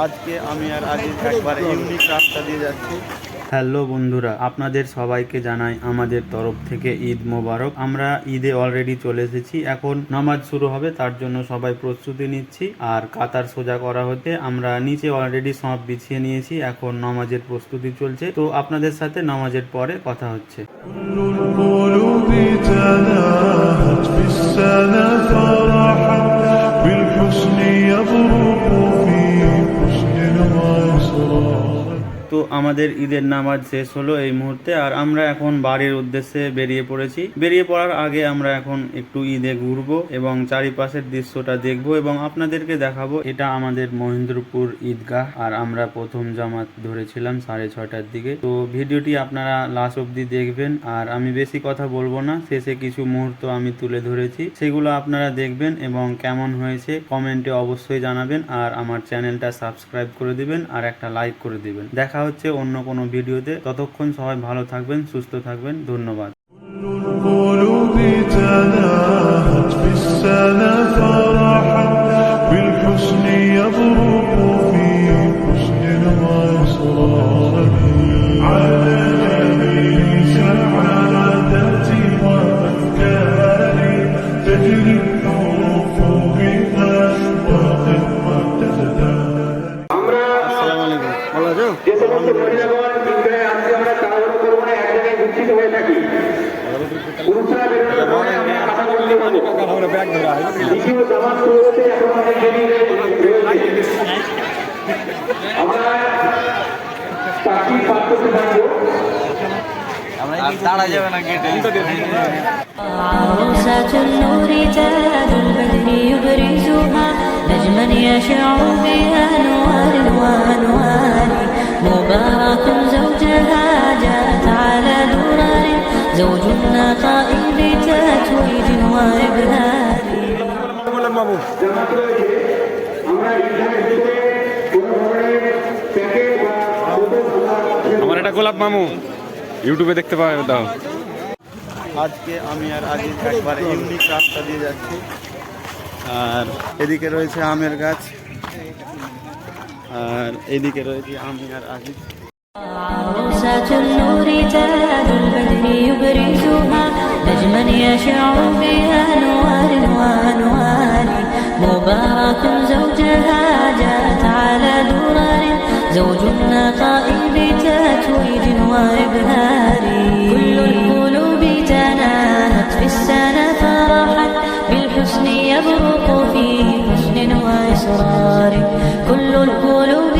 আজকে আমি আর আজিজ একবার ইউনিক রাস্তা দিয়ে যাচ্ছি। হ্যালো বন্ধুরা, আপনাদের সবাইকে জানাই আমাদের তরফ থেকে ঈদ মোবারক। আমরা ঈদে অলরেডি চলে এসেছি, এখন নামাজ শুরু হবে, তার জন্য সবাই প্রস্তুতি নিচ্ছি। আর কাতার সোজা করা হতে আমরা নিচে অলরেডি সব বিছিয়ে নিয়েছি, এখন নামাজের প্রস্তুতি চলছে। তো আপনাদের সাথে নামাজের পরে কথা হচ্ছে। তো আমাদের ঈদের নামাজ শেষ হলো এই মুহূর্তে, আর আমরা এখন বাড়ির উদ্দেশ্যে বেরিয়ে পড়েছি। বেরিয়ে পড়ার আগে আমরা এখন একটু ঈদে ঘুরবো এবং চারিপাশের দৃশ্যটা দেখবো এবং আপনাদেরকে দেখাবো। এটা আমাদের মহেন্দ্রপুর ঈদগাহ, আর আমরা প্রথম জামাত ধরেছিলাম 6:30টার দিকে। তো ভিডিওটি আপনারা লাস্ট অব্দি দেখবেন, আর আমি বেশি কথা বলবো না, শেষে কিছু মুহূর্ত আমি তুলে ধরেছি, সেগুলো আপনারা দেখবেন এবং কেমন হয়েছে কমেন্টে অবশ্যই জানাবেন। আর আমার চ্যানেলটা সাবস্ক্রাইব করে দিবেন আর একটা লাইক করে দিবেন। দেখা হচ্ছে অন্য কোনো ভিডিওতে, ততক্ষণ সবাই ভালো থাকবেন, সুস্থ থাকবেন, ধন্যবাদ। عروسة النور تاج البدر يبرزها نجما يشع بها أنوار وأنوار مبارك زوجها جاءت على درر زوج النقاء بتتويج وإبهار আমার এটা গোলাপ মামু ইউটিউবে দেখতে পাবে দাও। আজকে আমি আর আজিজ একবার ইউনিক রাস্তা দিয়ে যাচ্ছি, আর এদিকে রয়েছে আমের গাছ, আর এদিকে রয়েছে আমি আর আজিজ। عروسة النور تاج البدر يبرزها نجما يشع بها أنوار وأنوار مبارك زوجها جاءت على درر زوج النقاء بتتويج وإبهار كل القلوب تناهت في السنة فرحا بالحسن يبرق فيه حسن وإصرار كل القلوب